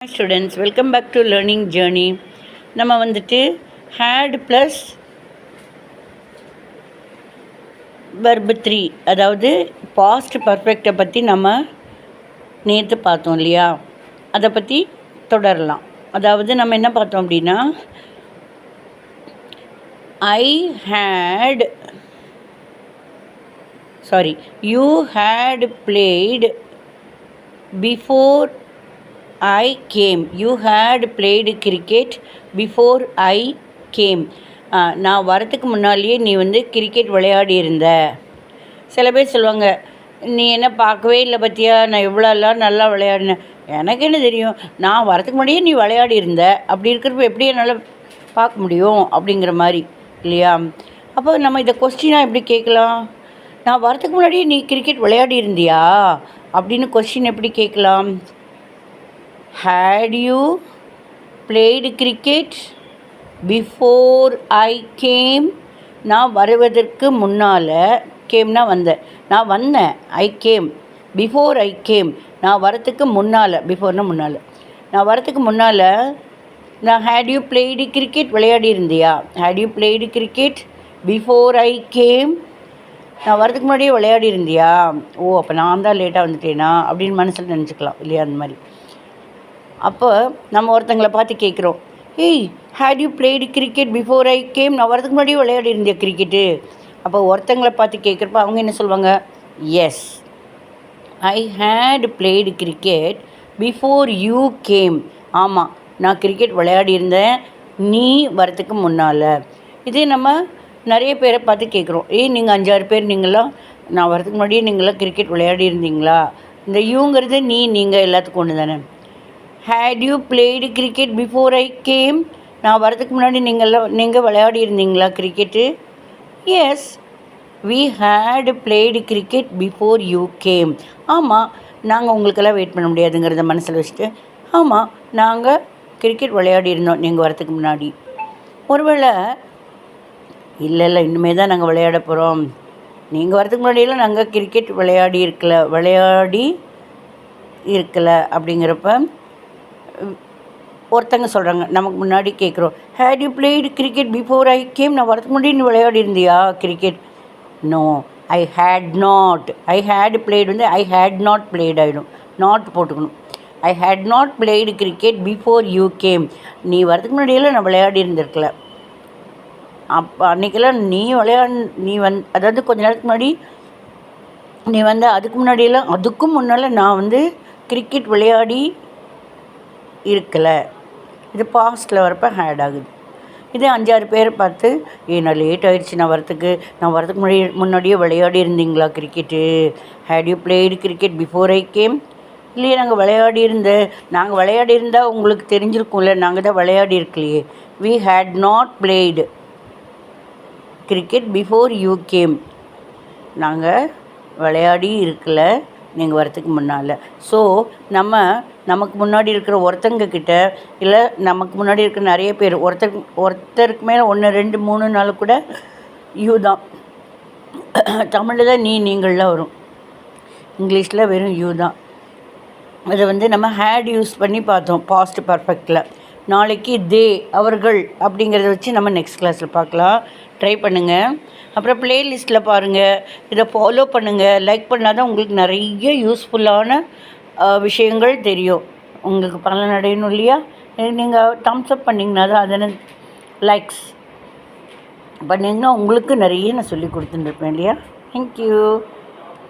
Hi students, welcome back to learning journey. நம்ம வந்துட்டு had plus verb 3 அதாவது past perfect பற்றி நம்ம நேற்று பார்த்தோம் இல்லையா, அதை பற்றி தொடரலாம். அதாவது நம்ம என்ன பார்த்தோம் அப்படின்னா, you had played before I came. You had played cricket before I came. நான் வரத்துக்கு முன்னாலேயே நீ வந்து கிரிக்கெட் விளையாடி இருந்த. சில பேர் சொல்லுவாங்க, நீ என்ன பார்க்கவே இல்லை பற்றியா, நான் எவ்வளோலாம் நல்லா விளையாடினேன். எனக்கு என்ன தெரியும், நான் வரத்துக்கு முன்னாடியே நீ விளையாடி இருந்த, அப்படி இருக்கிறப்ப எப்படி என்னால் பார்க்க முடியும் அப்படிங்கிற மாதிரி இல்லையா. அப்போ நம்ம இதை கொஸ்டினாக எப்படி கேட்கலாம், நான் வரத்துக்கு முன்னாடியே நீ கிரிக்கெட் விளையாடி இருந்தியா அப்படின்னு கொஸ்டின் எப்படி கேட்கலாம். Had you played cricket before I came? நான் வருவதற்கு முன்னால், கேம்னா வந்தேன், நான் வந்தேன், I came, before I came, நான் வரத்துக்கு முன்னால், பிஃபோர்னா முன்னால், நான் வரத்துக்கு முன்னால் நான் ஹேட் யூ பிளேடு கிரிக்கெட் விளையாடி இருந்தியா, had you played cricket before I came, நான் வரதுக்கு முன்னாடியே விளையாடி இருந்தியா, ஓ அப்போ நான் தான் லேட்டாக வந்துட்டேனா அப்படின்னு மனசில் நினச்சிக்கலாம் இல்லையா. அந்த மாதிரி அப்போ நம்ம ஒருத்தங்களை பார்த்து கேட்குறோம், ஏய் had you played cricket before I came, நான் வரதுக்கு முன்னாடியே விளையாடி இருந்தியா கிரிக்கெட்டு. அப்போ ஒருத்தங்களை பார்த்து கேட்குறப்ப அவங்க என்ன சொல்லுவாங்க, yes I had played cricket before you came. ஆமாம், நான் கிரிக்கெட் விளையாடி இருந்தேன் நீ வரத்துக்கு முன்னால். இதே நம்ம நிறைய பேரை பார்த்து கேட்குறோம், ஏய் நீங்கள் 5-6 பேர் நீங்களாம் நான் வரதுக்கு முன்னாடியே நீங்களாம் கிரிக்கெட் விளையாடி இருந்தீங்களா. இந்த யூங்கிறது நீங்கள் எல்லாத்துக்கும் ஒன்று தானே. Had you played cricket before I came, நான் வரதுக்கு முன்னாடி நீங்கள் விளையாடி இருந்தீங்களா cricket. Yes we had played cricket before you came. ஆமாம், நாங்கள் உங்களுக்கெல்லாம் வெயிட் பண்ண முடியாதுங்கிறத மனசில் வச்சுட்டு, ஆமாம் நாங்கள் கிரிக்கெட் விளையாடி இருந்தோம் நீங்கள் வரத்துக்கு முன்னாடி. ஒருவேளை இல்லை இனிமே தான் நாங்கள் விளையாட போகிறோம், நீங்கள் வரதுக்கு முன்னாடியெல்லாம் நாங்கள் கிரிக்கெட் விளையாடி இருக்கல அப்படிங்கிறப்ப ஒருத்தங்க சொல்கிறாங்க, நமக்கு முன்னாடி கேட்குறோம், had you played cricket before I came, நான் வரதுக்கு முன்னாடி நீ விளையாடி இருந்தியா cricket. No I had played வந்து ஐ ஹேட் நாட் பிளேட் ஆகிடும், நாட் போட்டுக்கணும். I had not played cricket before you came, நீ வரதுக்கு முன்னாடியெல்லாம் நான் விளையாடி இருந்திருக்கல. அப்போ அன்றைக்கெல்லாம் நீ அதாவது கொஞ்ச நேரத்துக்கு முன்னாடி நீ அதுக்கு முன்னாடியெல்லாம் அதுக்கும் முன்னால் நான் கிரிக்கெட் விளையாடி இருக்கலை. இது பாஸ்ட்டில் வரப்போ ஹேட் ஆகுது. இதே 5-6 பேரை பார்த்து, நான் லேட் ஆகிடுச்சு நான் வரதுக்கு முன்னாடியே விளையாடி இருந்தீங்களா cricket. Had you played cricket before I came. இல்லையே நாங்கள் விளையாடி இருந்தால் உங்களுக்கு தெரிஞ்சிருக்கும்ல, நாங்கள் தான் விளையாடி இருக்கலையே. We had not played cricket before you came, நாங்கள் விளையாடி இருக்கல நீங்கள் வரத்துக்கு முன்னால். ஸோ நமக்கு முன்னாடி இருக்கிற ஒருத்தங்கக்கிட்ட, இல்லை நமக்கு முன்னாடி இருக்கிற நிறைய பேர், ஒருத்தருக்கு மேலே 1 2 3 4 கூட யூ தான். தமிழில் தான் நீங்கள்லாம் வரும், இங்கிலீஷில் வெறும் யூ தான். அதை நம்ம ஹேட் யூஸ் பண்ணி பார்த்தோம் பாஸ்ட் பர்ஃபெக்டில். நாளைக்கு தே அவர்கள் அப்படிங்கிறத வச்சு நம்ம நெக்ஸ்ட் கிளாஸில் பார்க்கலாம். ட்ரை பண்ணுங்கள். அப்புறம் ப்ளேலிஸ்ட்டில் பாருங்கள், இதை ஃபாலோ பண்ணுங்கள். லைக் பண்ணால் தான் உங்களுக்கு நிறைய யூஸ்ஃபுல்லான விஷயங்கள் தெரியும், உங்களுக்கு பலனடையணும் இல்லையா. நீங்கள் தம்ஸ் அப் பண்ணிங்கன்னா தான் அதனை லைக்ஸ் பண்ணிங்கன்னா உங்களுக்கு நிறைய நான் சொல்லி கொடுத்துட்டுருப்பேன் இல்லையா. தேங்க்யூ.